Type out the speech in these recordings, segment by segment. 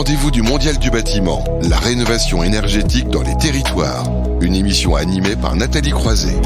rendez-vous du Mondial du bâtiment, la rénovation énergétique dans les territoires. Une émission animée par Nathalie Croiset.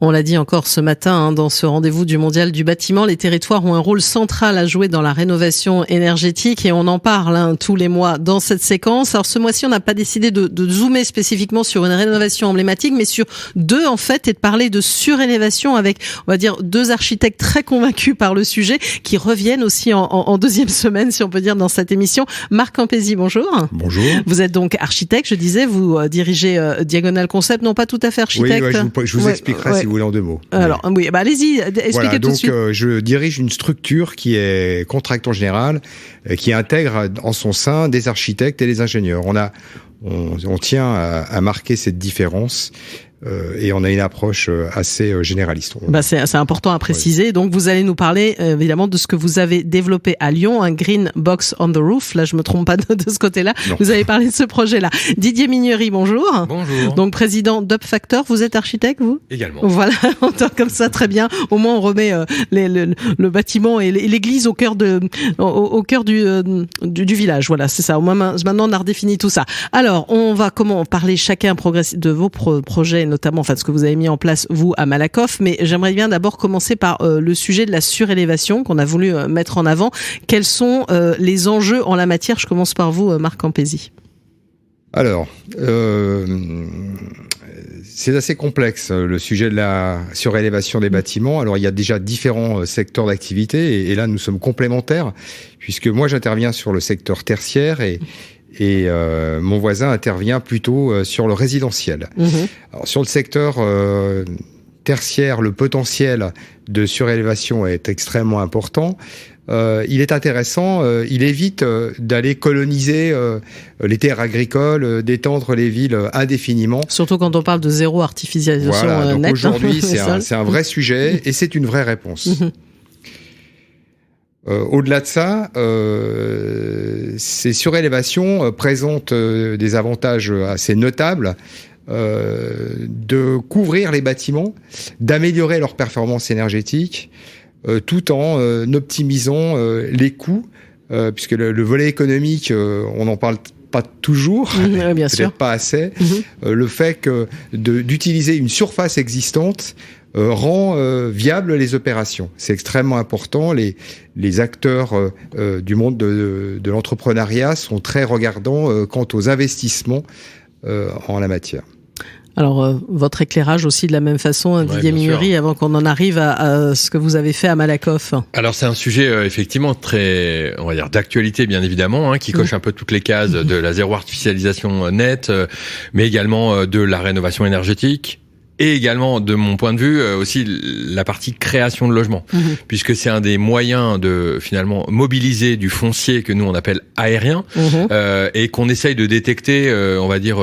On l'a dit encore ce matin dans ce rendez-vous du Mondial du bâtiment, les territoires ont un rôle central à jouer dans la rénovation énergétique et on en parle tous les mois dans cette séquence. Alors ce mois-ci, on n'a pas décidé de zoomer spécifiquement sur une rénovation emblématique, mais sur deux en fait, et de parler de surélévation avec, on va dire, deux architectes très convaincus par le sujet qui reviennent aussi en deuxième semaine, si on peut dire, dans cette émission. Marc Campesi, bonjour. Bonjour. Vous êtes donc architecte, je disais, vous dirigez Diagonal Concept, non pas tout à fait architecte. Oui, je vous expliquerai si vous voulez en 2 mots. Alors, oui, allez-y, expliquez tout de suite. Je dirige une structure qui est contractant général, qui intègre en son sein des architectes et des ingénieurs. On tient à marquer cette différence. Et on a une approche assez généraliste. C'est important à préciser. Oui. Donc vous allez nous parler évidemment de ce que vous avez développé à Lyon, un Green Box on the Roof. Là, je me trompe pas de ce côté-là. Non. Vous avez parlé de ce projet-là. Didier Mignery, bonjour. Bonjour. Donc président d'UpFactor. Vous êtes architecte, vous ? Également. Voilà, comme ça, très bien. Au moins, on remet le bâtiment et l'église au cœur du village. Voilà, c'est ça. Au moins, maintenant, on a redéfini tout ça. Alors, on va parler chacun de vos projets, notamment ce que vous avez mis en place, vous, à Malakoff. Mais j'aimerais bien d'abord commencer par le sujet de la surélévation qu'on a voulu mettre en avant. Quels sont les enjeux en la matière ? Je commence par vous, Marc Campesi. Alors, c'est assez complexe, le sujet de la surélévation des bâtiments. Alors, il y a déjà différents secteurs d'activité et là, nous sommes complémentaires puisque moi, j'interviens sur le secteur tertiaire et mon voisin intervient plutôt sur le résidentiel. Mmh. Alors, sur le secteur tertiaire, le potentiel de surélévation est extrêmement important. Il est intéressant, il évite d'aller coloniser les terres agricoles, d'étendre les villes indéfiniment. Surtout quand on parle de zéro artificialisation voilà, donc nette. Aujourd'hui, c'est un vrai sujet et c'est une vraie réponse. Mmh. Au-delà de ça, ces surélévations présentent des avantages assez notables de couvrir les bâtiments, d'améliorer leur performance énergétique, tout en optimisant les coûts, puisque le volet économique, on n'en parle pas toujours, bien peut-être sûr. Pas assez. Le fait d'utiliser une surface existante rend viable les opérations. C'est extrêmement important. Les acteurs du monde de l'entrepreneuriat sont très regardants quant aux investissements en la matière. Alors, votre éclairage aussi de la même façon, Didier Mignery, avant qu'on en arrive à ce que vous avez fait à Malakoff. Alors, c'est un sujet effectivement très, on va dire, d'actualité, bien évidemment, qui coche un peu toutes les cases de la zéro artificialisation nette, mais également de la rénovation énergétique. Et également, de mon point de vue, aussi la partie création de logements, puisque c'est un des moyens de finalement mobiliser du foncier que nous on appelle aérien, et qu'on essaye de détecter, on va dire,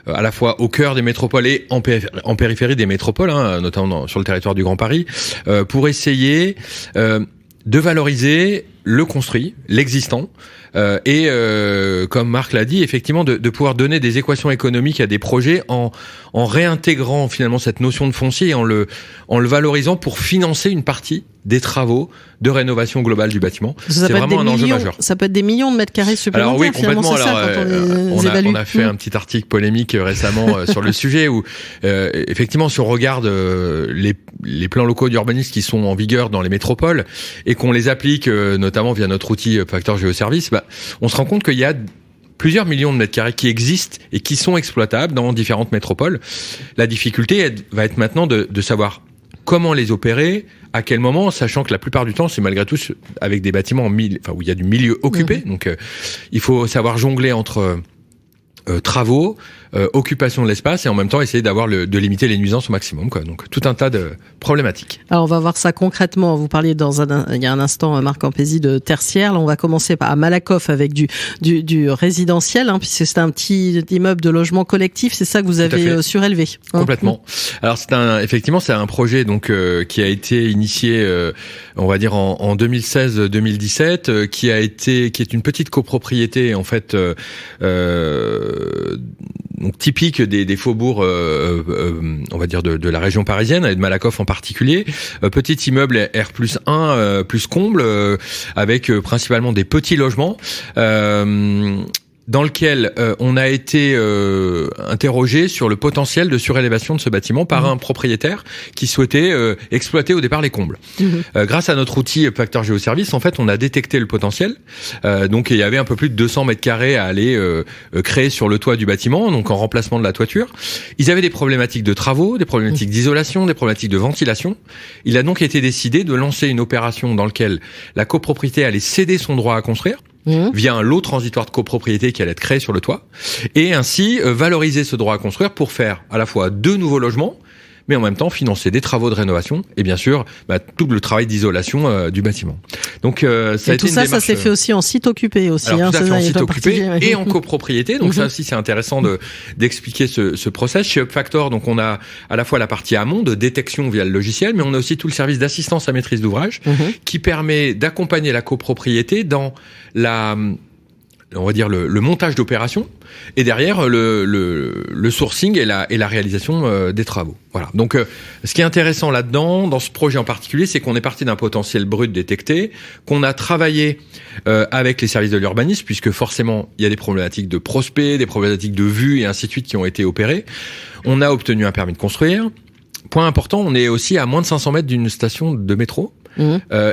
à la fois au cœur des métropoles et en périphérie des métropoles, notamment sur le territoire du Grand Paris, pour essayer de valoriser le construit, l'existant, et comme Marc l'a dit, effectivement de pouvoir donner des équations économiques à des projets en réintégrant finalement cette notion de foncier et en le valorisant pour financer une partie des travaux de rénovation globale du bâtiment. C'est vraiment un enjeu majeur. Ça peut être des millions de mètres carrés supplémentaires. Alors oui, complètement. On a fait un petit article polémique récemment sur le sujet où effectivement, si on regarde les plans locaux d'urbanisme qui sont en vigueur dans les métropoles et qu'on les applique notamment via notre outil Factor Géoservice, on se rend compte qu'il y a plusieurs millions de mètres carrés qui existent et qui sont exploitables dans différentes métropoles. La difficulté va être maintenant de savoir comment les opérer, à quel moment, sachant que la plupart du temps, c'est malgré tout avec des bâtiments où il y a du milieu occupé. Donc, il faut savoir jongler entre travaux, occupation de l'espace et en même temps essayer de limiter les nuisances au maximum, quoi. Donc tout un tas de problématiques. Alors on va voir ça concrètement. Vous parliez il y a un instant, Marc Campesi, de tertiaire. Là on va commencer à Malakoff avec du résidentiel, puisque c'est un petit immeuble de logement collectif. C'est ça que vous avez surélevé. Complètement. Alors effectivement c'est un projet donc qui a été initié, on va dire en 2016-2017, qui est une petite copropriété en fait. donc typique des faubourgs, on va dire de la région parisienne, et de Malakoff en particulier. Petit immeuble R+1 plus comble, avec principalement des petits logements. Dans lequel on a été interrogé sur le potentiel de surélévation de ce bâtiment par un propriétaire qui souhaitait exploiter au départ les combles. Grâce à notre outil Facteur Géoservice, en fait, on a détecté le potentiel. Donc, il y avait un peu plus de 200 mètres carrés à aller créer sur le toit du bâtiment, donc en remplacement de la toiture. Ils avaient des problématiques de travaux, des problématiques d'isolation, des problématiques de ventilation. Il a donc été décidé de lancer une opération dans laquelle la copropriété allait céder son droit à construire via un lot transitoire de copropriété qui allait être créé sur le toit, et ainsi valoriser ce droit à construire pour faire à la fois 2 nouveaux logements, mais en même temps financer des travaux de rénovation et bien sûr tout le travail d'isolation du bâtiment. Donc ça a été une démarche. Ça s'est fait aussi en site occupé aussi. Alors, hein, tout à fait en site occupé et en copropriété. Donc ça aussi c'est intéressant d'expliquer ce process. Chez UpFactor, donc on a à la fois la partie amont de détection via le logiciel, mais on a aussi tout le service d'assistance à maîtrise d'ouvrage qui permet d'accompagner la copropriété dans on va dire le montage d'opérations et derrière le sourcing et la réalisation des travaux. Voilà. Donc ce qui est intéressant là-dedans, dans ce projet en particulier, c'est qu'on est parti d'un potentiel brut détecté, qu'on a travaillé avec les services de l'urbanisme, puisque forcément il y a des problématiques de prospects, des problématiques de vue et ainsi de suite qui ont été opérées. On a obtenu un permis de construire. Point important, on est aussi à moins de 500 mètres d'une station de métro.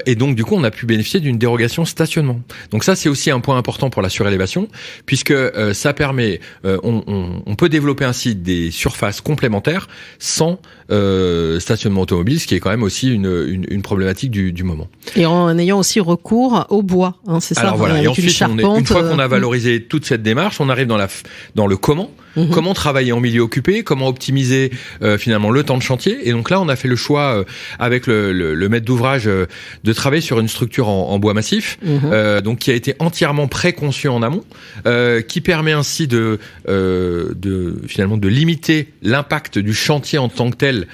Et donc du coup on a pu bénéficier d'une dérogation stationnement. Donc ça c'est aussi un point important pour la surélévation, puisque ça permet, on peut développer ainsi des surfaces complémentaires sans stationnement automobile, ce qui est quand même aussi une problématique du moment. Et en ayant aussi recours au bois, hein, c'est ça. Alors voilà. Et ensuite une fois qu'on a valorisé toute cette démarche, on arrive dans le comment. Comment travailler en milieu occupé, comment optimiser finalement le temps de chantier. Et donc là, on a fait le choix avec le maître d'ouvrage de travailler sur une structure en bois massif, donc qui a été entièrement préconçue en amont, qui permet ainsi finalement de limiter l'impact du chantier en tant que tel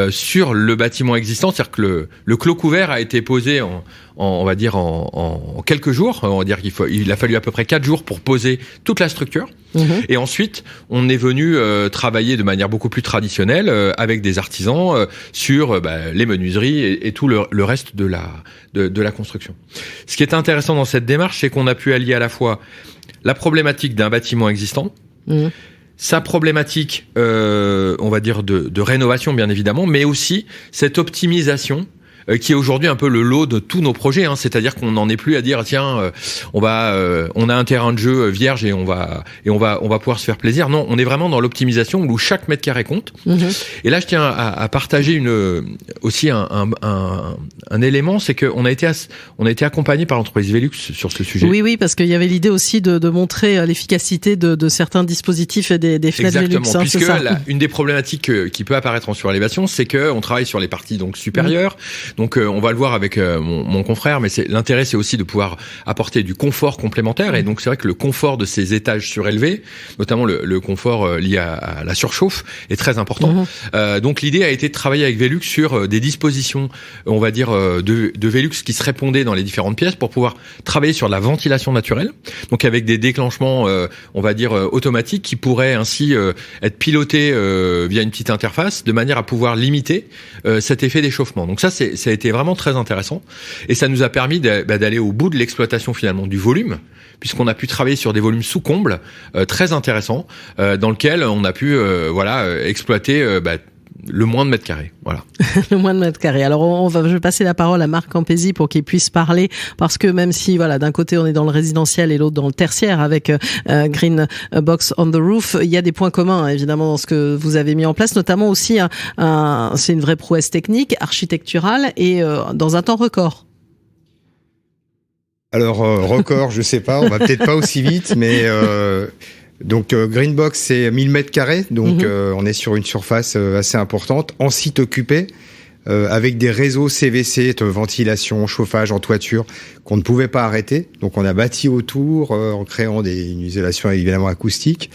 sur le bâtiment existant. C'est-à-dire que le clos couvert a été posé on va dire en quelques jours. On va dire qu'il a fallu à peu près 4 jours pour poser toute la structure. Et ensuite, on est venu travailler de manière beaucoup plus traditionnelle avec des artisans sur les menuiseries et tout le reste de la construction. Ce qui est intéressant dans cette démarche, c'est qu'on a pu allier à la fois la problématique d'un bâtiment existant, sa problématique, on va dire de rénovation bien évidemment, mais aussi cette optimisation qui est aujourd'hui un peu le lot de tous nos projets, hein. C'est-à-dire qu'on n'en est plus à dire tiens on a un terrain de jeu vierge et on va pouvoir se faire plaisir. Non, on est vraiment dans l'optimisation où chaque mètre carré compte. Et là je tiens à partager aussi un élément, c'est que on a été accompagné par l'entreprise Velux sur ce sujet. Oui, parce qu'il y avait l'idée aussi de montrer l'efficacité de certains dispositifs et des fenêtres Velux. Exactement, puisque une des problématiques qui peut apparaître en surélévation, c'est que on travaille sur les parties donc supérieures. Donc on va le voir avec mon confrère, mais l'intérêt c'est aussi de pouvoir apporter du confort complémentaire. Et donc c'est vrai que le confort de ces étages surélevés, notamment le confort lié à la surchauffe, est très important. Donc l'idée a été de travailler avec Velux sur des dispositions, on va dire de Velux qui se répondaient dans les différentes pièces pour pouvoir travailler sur la ventilation naturelle. Donc avec des déclenchements, on va dire automatiques qui pourraient ainsi être pilotés via une petite interface de manière à pouvoir limiter cet effet d'échauffement. Donc ça a été vraiment très intéressant et ça nous a permis d'aller au bout de l'exploitation finalement du volume, puisqu'on a pu travailler sur des volumes sous comble très intéressants dans lequel on a pu exploiter le moins de mètres carrés, voilà. Le moins de mètres carrés. Alors je vais passer la parole à Marc Campesi pour qu'il puisse parler, parce que même si d'un côté on est dans le résidentiel et l'autre dans le tertiaire avec Green Box on the Roof, il y a des points communs évidemment dans ce que vous avez mis en place, notamment aussi c'est une vraie prouesse technique, architecturale et dans un temps record. Alors record, je sais pas, on va peut-être pas aussi vite, mais donc Greenbox c'est 1000 mètres carrés, donc on est sur une surface assez importante, en site occupé, avec des réseaux CVC, ventilation, chauffage en toiture, qu'on ne pouvait pas arrêter. Donc on a bâti autour en créant une isolation évidemment acoustique.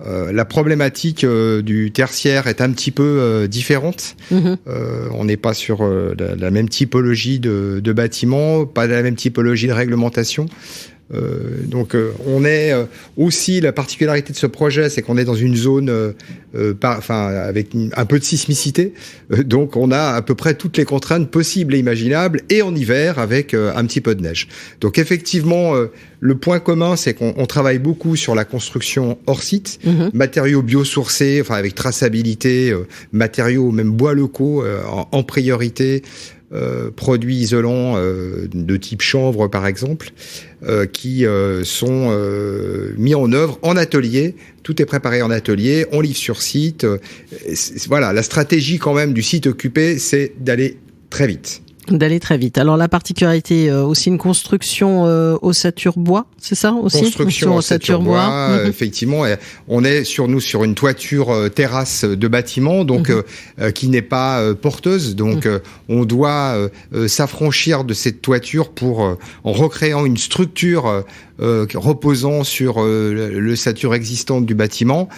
La problématique du tertiaire est un petit peu différente. On n'est pas sur la même typologie de bâtiment, pas la même typologie de réglementation. Donc on est aussi, la particularité de ce projet, c'est qu'on est dans une zone avec un peu de sismicité, donc on a à peu près toutes les contraintes possibles et imaginables, et en hiver avec un petit peu de neige. Donc effectivement, le point commun, c'est qu'on travaille beaucoup sur la construction hors site, matériaux biosourcés, enfin avec traçabilité, matériaux même bois locaux en priorité. Produits isolants de type chanvre par exemple, qui sont mis en œuvre en atelier. Tout est préparé en atelier, on livre sur site. Voilà, la stratégie quand même du site occupé, c'est d'aller très vite. D'aller très vite. Alors la particularité, aussi une construction ossature bois, c'est ça aussi? Construction ossature bois, effectivement. On est sur une toiture terrasse de bâtiment, donc qui n'est pas porteuse. Donc on doit s'affranchir de cette toiture pour en recréant une structure reposant sur l'ossature existante du bâtiment.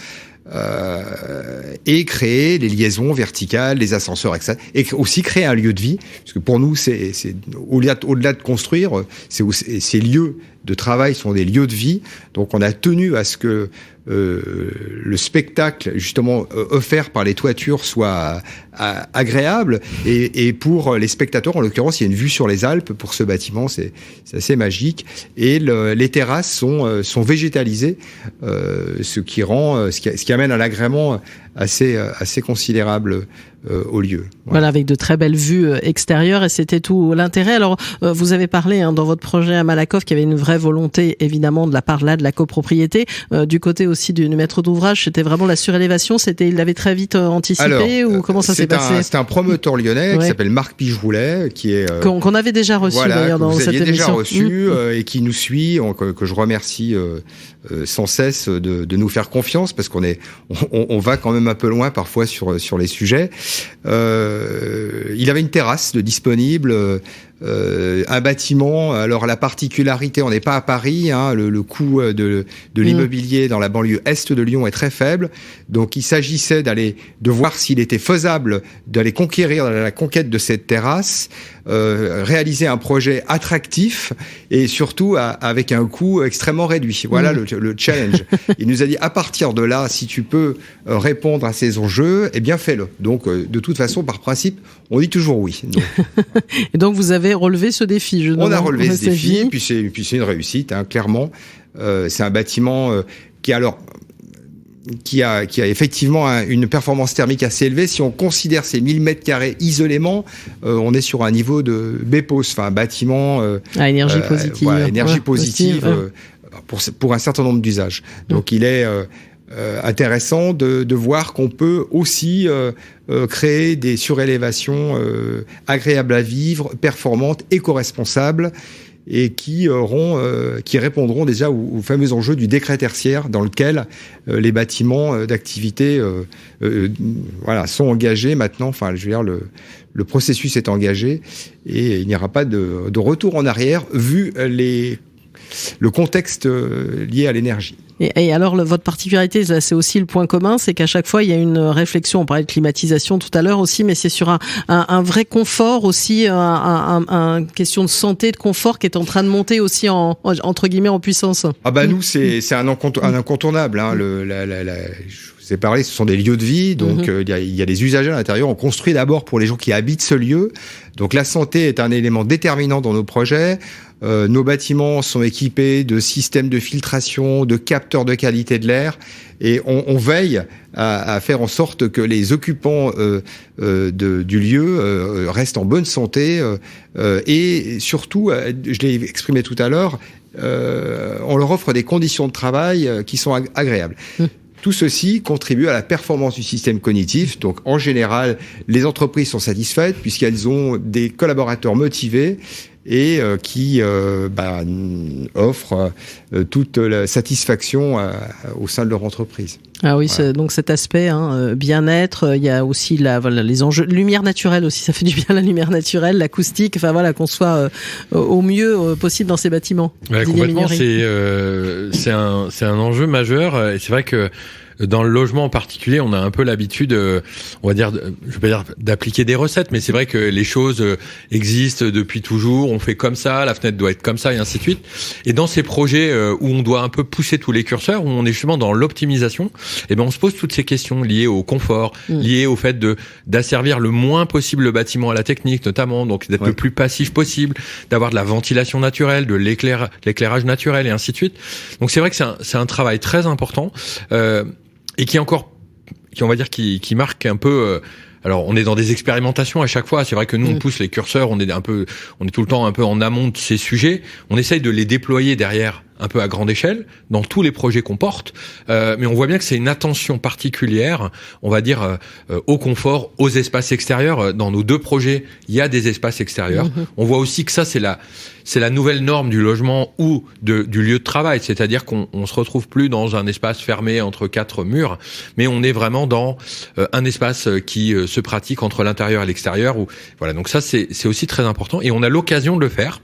Et créer les liaisons verticales, les ascenseurs, etc. Et aussi créer un lieu de vie, parce que pour nous, c'est au-delà de construire, ces lieux de travail sont des lieux de vie. Donc, on a tenu à ce que le spectacle justement offert par les toitures soit agréable, et pour les spectateurs, en l'occurrence, il y a une vue sur les Alpes pour ce bâtiment, c'est assez magique, et les terrasses sont végétalisées, ce qui amène un agrément assez considérable au lieu. Voilà, avec de très belles vues extérieures, et c'était tout l'intérêt. Alors, vous avez parlé dans votre projet à Malakoff qu'il y avait une vraie volonté, évidemment, de la part de la copropriété. Du côté aussi du maître d'ouvrage, c'était vraiment la surélévation. Il l'avait très vite anticipé, ou comment ça s'est passé? C'est un promoteur lyonnais qui s'appelle Marc Pigeroulet, qui est qu'on avait déjà reçu d'ailleurs dans cette émission. Déjà reçu et qui nous suit, que je remercie sans cesse de nous faire confiance, parce on va quand même un peu loin parfois sur les sujets. Il avait une terrasse de disponible, un bâtiment. Alors la particularité, on n'est pas à Paris, le coût de l'immobilier dans la banlieue est de Lyon est très faible, donc il s'agissait de voir s'il était faisable d'aller conquérir la conquête de cette terrasse, réaliser un projet attractif et surtout avec un coût extrêmement réduit. Voilà le challenge. Il nous a dit, à partir de là, si tu peux répondre à ces enjeux, eh bien fais-le. Donc de toute façon, par principe, on dit toujours oui. Donc, et donc vous avez relevé ce défi. On a relevé ce défi, puis c'est une réussite, clairement. C'est un bâtiment qui a effectivement une performance thermique assez élevée. Si on considère ces 1000 mètres carrés isolément, on est sur un niveau de BEPOS, enfin un bâtiment à énergie positive. Énergie positive pour un certain nombre d'usages. Donc il est intéressant de voir qu'on peut aussi créer des surélévations agréables à vivre, performantes, éco-responsables, et qui répondront déjà aux fameux enjeux du décret tertiaire, dans lequel les bâtiments d'activité sont engagés maintenant. Enfin, je veux dire, le processus est engagé, et il n'y aura pas de retour en arrière vu le contexte lié à l'énergie. Et alors, votre particularité, là, c'est aussi le point commun, c'est qu'à chaque fois, il y a une réflexion. On parlait de climatisation tout à l'heure aussi, mais c'est sur un vrai confort aussi, un question de santé, de confort qui est en train de monter aussi entre guillemets en puissance. Nous, c'est un incontournable. Je vous ai parlé, ce sont des lieux de vie, donc il y a des usagers à l'intérieur. On construit d'abord pour les gens qui habitent ce lieu. Donc la santé est un élément déterminant dans nos projets. Nos bâtiments sont équipés de systèmes de filtration, de capteurs de qualité de l'air, et on veille à faire en sorte que les occupants du lieu restent en bonne santé, et surtout, je l'ai exprimé tout à l'heure, on leur offre des conditions de travail qui sont agréables. Tout ceci contribue à la performance du système cognitif. Donc, en général, les entreprises sont satisfaites puisqu'elles ont des collaborateurs motivés et qui offrent toute la satisfaction au sein de leur entreprise. Ah oui, voilà. Donc cet aspect bien-être, il y a aussi les enjeux, lumière naturelle aussi, ça fait du bien, la lumière naturelle, l'acoustique, enfin voilà, qu'on soit au mieux possible dans ces bâtiments. Ouais, complètement, c'est un enjeu majeur, et c'est vrai que dans le logement en particulier, on a un peu l'habitude, on va dire, je vais pas dire d'appliquer des recettes, mais c'est vrai que les choses existent depuis toujours. On fait comme ça, la fenêtre doit être comme ça, et ainsi de suite. Et dans ces projets où on doit un peu pousser tous les curseurs, où on est justement dans l'optimisation, eh ben on se pose toutes ces questions liées au confort, liées au fait d'asservir le moins possible le bâtiment à la technique, notamment, donc d'être le plus passif possible, d'avoir de la ventilation naturelle, de l'éclairage naturel, et ainsi de suite. Donc c'est vrai que c'est un travail très important et qui on va dire qui marque un peu. Alors on est dans des expérimentations à chaque fois. C'est vrai que nous on pousse les curseurs, on est tout le temps un peu en amont de ces sujets. On essaye de les déployer derrière un peu à grande échelle dans tous les projets qu'on porte, mais on voit bien que c'est une attention particulière, on va dire au confort, aux espaces extérieurs. Dans nos 2 projets, il y a des espaces extérieurs. On voit aussi que ça c'est la nouvelle norme du logement ou du lieu de travail, c'est-à-dire qu'on se retrouve plus dans un espace fermé entre 4 murs, mais on est vraiment dans un espace qui se pratique entre l'intérieur et l'extérieur. Voilà, donc ça c'est aussi très important et on a l'occasion de le faire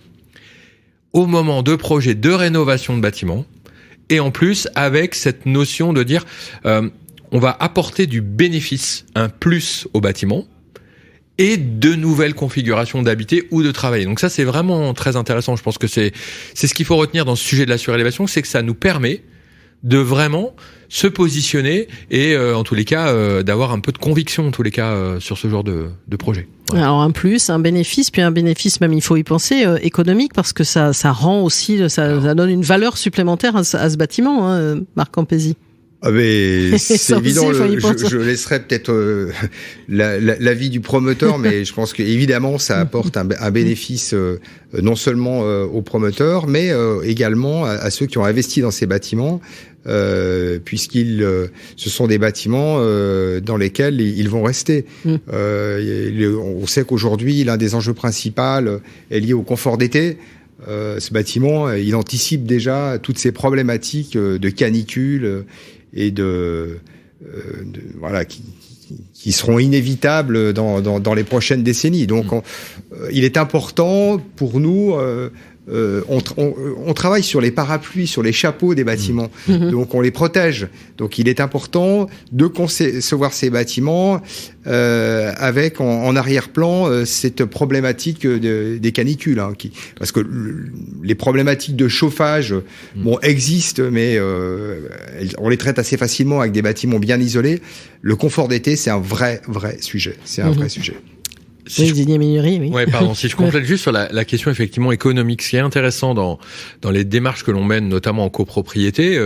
au moment de projets de rénovation de bâtiments, et en plus avec cette notion de dire on va apporter du bénéfice, un plus au bâtiment, et de nouvelles configurations d'habiter ou de travailler. Donc ça c'est vraiment très intéressant. Je pense que c'est ce qu'il faut retenir dans ce sujet de la surélévation, c'est que ça nous permet de vraiment se positionner et en tous les cas d'avoir un peu de conviction en tous les cas sur ce genre de projet. Voilà. Alors un plus, un bénéfice, puis un bénéfice même, il faut y penser, économique, parce que ça rend aussi, ça donne une valeur supplémentaire à ce bâtiment, hein, Marc Campesi. Ah mais c'est évident, je laisserai peut-être l'avis du promoteur, mais je pense que évidemment ça apporte un bénéfice non seulement aux promoteurs, mais également à ceux qui ont investi dans ces bâtiments, ce sont des bâtiments dans lesquels ils vont rester. On sait qu'aujourd'hui l'un des enjeux principaux est lié au confort d'été. Ce bâtiment, il anticipe déjà toutes ces problématiques de canicule et voilà, qui seront inévitables dans les prochaines décennies. Donc, il est important pour nous. On travaille sur les parapluies, sur les chapeaux des bâtiments. Donc on les protège. Donc il est important de concevoir ces bâtiments avec en arrière-plan cette problématique des canicules, hein, parce que les problématiques de chauffage existent, mais on les traite assez facilement avec des bâtiments bien isolés. Le confort d'été, c'est un vrai sujet. C'est un vrai sujet. Didier Menury, oui. Ouais, pardon. Si je complète juste sur la question effectivement économique, ce qui est intéressant dans les démarches que l'on mène, notamment en copropriété,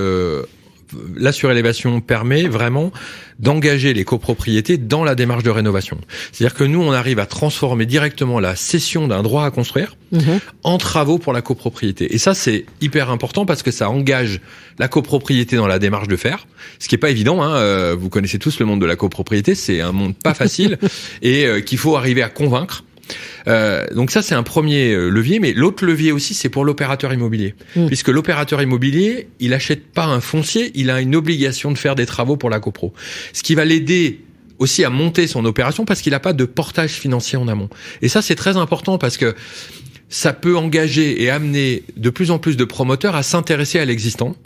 la surélévation permet vraiment d'engager les copropriétés dans la démarche de rénovation. C'est-à-dire que nous, on arrive à transformer directement la cession d'un droit à construire en travaux pour la copropriété. Et ça, c'est hyper important parce que ça engage la copropriété dans la démarche de faire, ce qui est pas évident, hein. Vous connaissez tous le monde de la copropriété, c'est un monde pas facile et qu'il faut arriver à convaincre. Donc ça c'est un premier levier, mais l'autre levier aussi c'est pour l'opérateur immobilier, puisque l'opérateur immobilier il achète pas un foncier, il a une obligation de faire des travaux pour la copro, ce qui va l'aider aussi à monter son opération parce qu'il n'a pas de portage financier en amont. Et ça c'est très important parce que ça peut engager et amener de plus en plus de promoteurs à s'intéresser à l'existant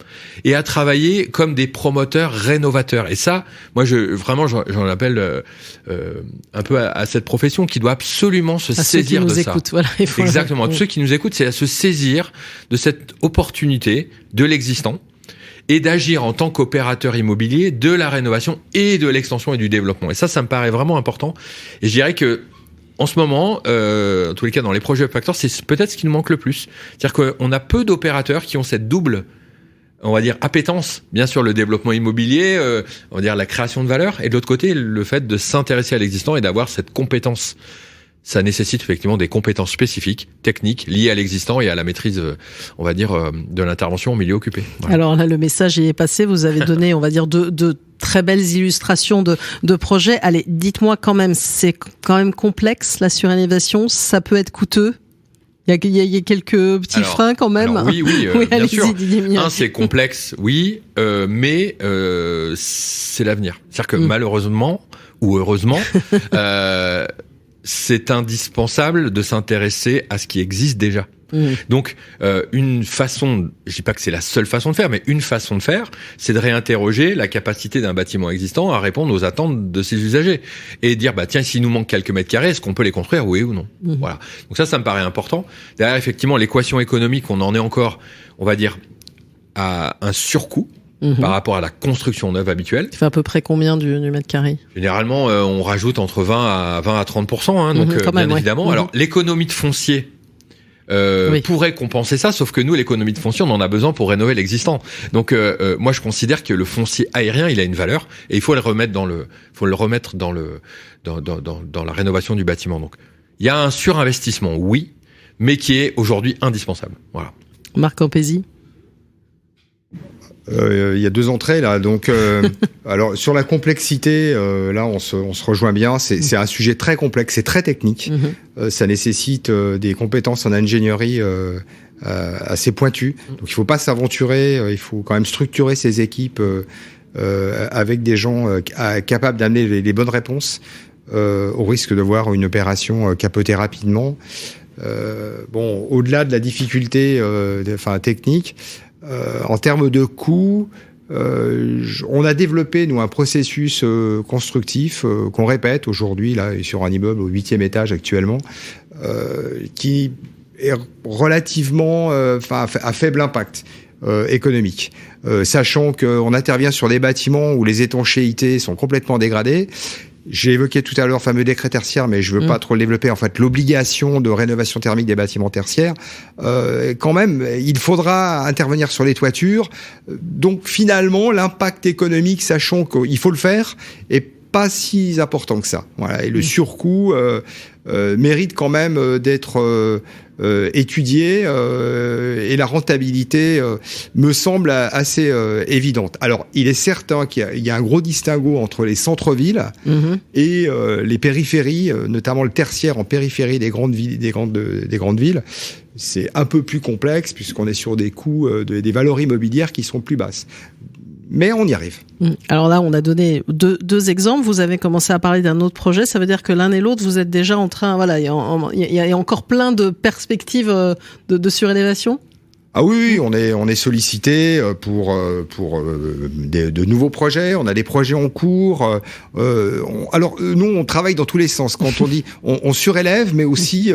et à travailler comme des promoteurs rénovateurs. Et ça, moi, j'en appelle un peu à cette profession qui doit absolument se saisir de ça. Écoutent, voilà, exactement. Ceux qui nous écoutent, c'est à se saisir de cette opportunité de l'existant et d'agir en tant qu'opérateur immobilier de la rénovation et de l'extension et du développement. Et ça me paraît vraiment important. Et je dirais que en ce moment, en tous les cas dans les projets Up-Factor, c'est peut-être ce qui nous manque le plus. C'est-à-dire qu'on a peu d'opérateurs qui ont cette double, on va dire, appétence, bien sûr le développement immobilier, on va dire la création de valeur, et de l'autre côté, le fait de s'intéresser à l'existant et d'avoir cette compétence. Ça nécessite effectivement des compétences spécifiques, techniques, liées à l'existant et à la maîtrise, on va dire, de l'intervention au milieu occupé. Voilà. Alors là, le message y est passé. Vous avez donné, on va dire, de très belles illustrations de projets. Allez, dites-moi quand même, c'est quand même complexe, la surélévation. Ça peut être coûteux. Il y a quelques petits freins quand même. Oui, bien sûr. C'est complexe, oui, mais c'est l'avenir. C'est-à-dire que malheureusement ou heureusement, c'est indispensable de s'intéresser à ce qui existe déjà. Donc, une façon, je dis pas que c'est la seule façon de faire, mais une façon de faire, c'est de réinterroger la capacité d'un bâtiment existant à répondre aux attentes de ses usagers. Et dire, tiens, s'il nous manque quelques mètres carrés, est-ce qu'on peut les construire, oui ou non? Voilà. Donc ça me paraît important. Derrière, effectivement, l'équation économique, on en est encore, on va dire, à un surcoût. Par rapport à la construction neuve habituelle. Ça fait à peu près combien du mètre carré? Généralement, on rajoute entre 20 à 30%, donc bien évidemment. Alors, l'économie de foncier pourrait compenser ça, sauf que nous, l'économie de foncier, on en a besoin pour rénover l'existant. Donc, moi, je considère que le foncier aérien, il a une valeur et il faut le remettre dans la rénovation du bâtiment. Donc, il y a un surinvestissement, oui, mais qui est aujourd'hui indispensable. Voilà. Marc Campesi. Il y a deux entrées là, donc alors sur la complexité, là on se rejoint bien. C'est un sujet très complexe, c'est très technique. Ça nécessite des compétences en ingénierie assez pointues. Donc il faut pas s'aventurer, il faut quand même structurer ses équipes avec des gens capables d'amener les bonnes réponses au risque de voir une opération capoter rapidement. Bon, au-delà de la difficulté, technique. En termes de coûts, on a développé nous un processus constructif qu'on répète aujourd'hui là sur un immeuble au 8e étage actuellement, qui est relativement à faible impact économique, sachant qu'on intervient sur des bâtiments où les étanchéités sont complètement dégradées. J'ai évoqué tout à l'heure le fameux décret tertiaire, mais je veux pas trop le développer. En fait, l'obligation de rénovation thermique des bâtiments tertiaires, quand même, il faudra intervenir sur les toitures. Donc finalement, l'impact économique, sachant qu'il faut le faire, est pas si important que ça. Voilà. Et le surcoût mérite quand même d'être étudié et la rentabilité me semble assez évidente. Alors, il est certain qu'il y a un gros distinguo entre les centres-villes et les périphéries, notamment le tertiaire en périphérie des grandes villes. C'est un peu plus complexe puisqu'on est sur des coûts, des valeurs immobilières qui sont plus basses. Mais on y arrive. Alors là, on a donné deux exemples. Vous avez commencé à parler d'un autre projet. Ça veut dire que l'un et l'autre, vous êtes déjà en train... Voilà, il y a encore plein de perspectives de surélévation. Ah oui, on est sollicité pour de nouveaux projets. On a des projets en cours. Alors nous, on travaille dans tous les sens. Quand on dit, on surélève, mais aussi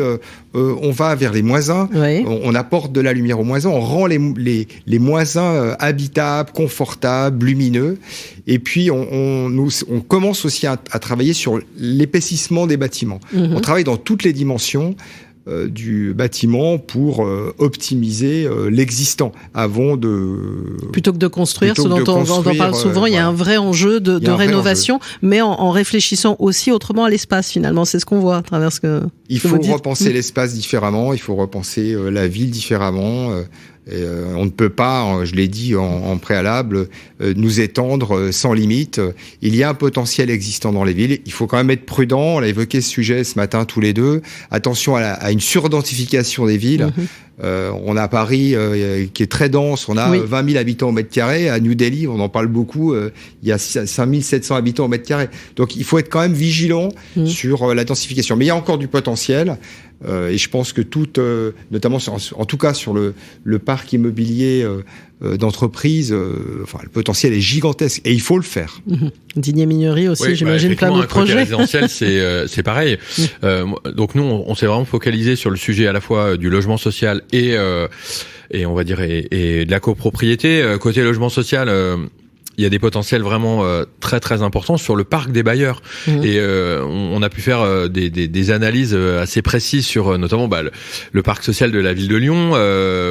on va vers les moins 1. Oui. On apporte de la lumière aux moins 1. On rend les moins 1 habitables, confortables, lumineux. Et puis on commence aussi à travailler sur l'épaississement des bâtiments. On travaille dans toutes les dimensions du bâtiment pour optimiser l'existant avant de... Plutôt que de construire, ce dont on parle souvent, il y a un vrai enjeu de rénovation, mais en réfléchissant aussi autrement à l'espace finalement. C'est ce qu'on voit à travers ce que il faut repenser l'espace différemment, il faut repenser la ville différemment. Et on ne peut pas, je l'ai dit en préalable, nous étendre sans limite. Il y a un potentiel existant dans les villes. Il faut quand même être prudent. On a évoqué ce sujet ce matin tous les deux. Attention à une surdensification des villes. On a Paris qui est très dense. On a 20 000 habitants au mètre carré. À New Delhi, on en parle beaucoup. Il y a 5 700 habitants au mètre carré. Donc il faut être quand même vigilant sur la densification. Mais il y a encore du potentiel. Et je pense que notamment en tout cas sur le parc immobilier d'entreprise, le potentiel est gigantesque et il faut le faire. Didier Mignery aussi, j'imagine plein d'autres projets. Résidentiel, c'est pareil. Donc nous, on s'est vraiment focalisé sur le sujet à la fois du logement social et on va dire et de la copropriété. Côté logement social. Il y a des potentiels vraiment très très importants sur le parc des bailleurs et on a pu faire des analyses assez précises sur notamment le parc social de la ville de Lyon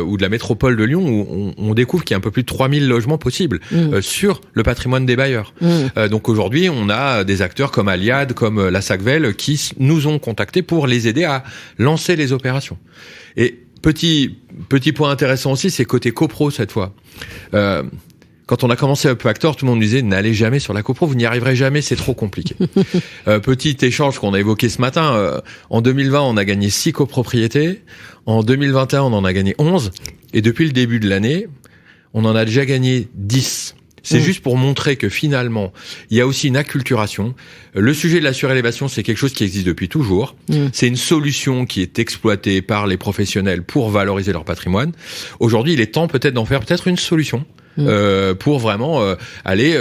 ou de la métropole de Lyon où on découvre qu'il y a un peu plus de 3000 logements possibles sur le patrimoine des bailleurs. Donc aujourd'hui, on a des acteurs comme Aliad, comme la Sacvel qui nous ont contactés pour les aider à lancer les opérations. Et petit point intéressant aussi, c'est côté copro cette fois. Quand on a commencé Up Factor, tout le monde disait n'allez jamais sur la copro, vous n'y arriverez jamais, c'est trop compliqué. Petit échange qu'on a évoqué ce matin, en 2020, on a gagné 6 copropriétés, en 2021, on en a gagné 11, et depuis le début de l'année, on en a déjà gagné 10. C'est juste pour montrer que finalement, il y a aussi une acculturation. Le sujet de la surélévation, c'est quelque chose qui existe depuis toujours. C'est une solution qui est exploitée par les professionnels pour valoriser leur patrimoine. Aujourd'hui, il est temps peut-être d'en faire peut-être une solution. Pour vraiment aller,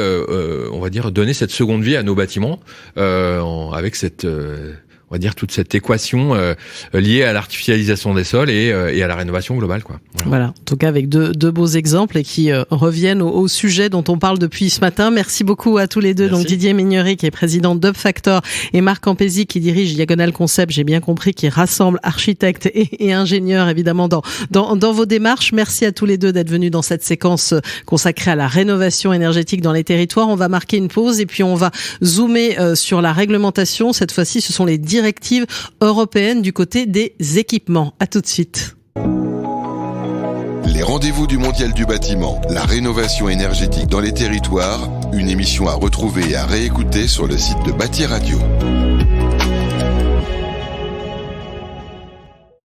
on va dire, donner cette seconde vie à nos bâtiments avec cette, on va dire, toute cette équation liée à l'artificialisation des sols et à la rénovation globale, quoi. Voilà. En tout cas, avec deux beaux exemples et qui reviennent au sujet dont on parle depuis ce matin. Merci beaucoup à tous les deux. Merci. Donc Didier Mignery, qui est président d'UpFactor, et Marc Campesi, qui dirige Diagonal Concept, j'ai bien compris, qui rassemble architectes et ingénieurs, évidemment, dans vos démarches. Merci à tous les deux d'être venus dans cette séquence consacrée à la rénovation énergétique dans les territoires. On va marquer une pause et puis on va zoomer sur la réglementation. Cette fois-ci, ce sont les directives européennes du côté des équipements. À tout de suite. Les rendez-vous du Mondial du bâtiment, la rénovation énergétique dans les territoires, une émission à retrouver et à réécouter sur le site de Bâti Radio.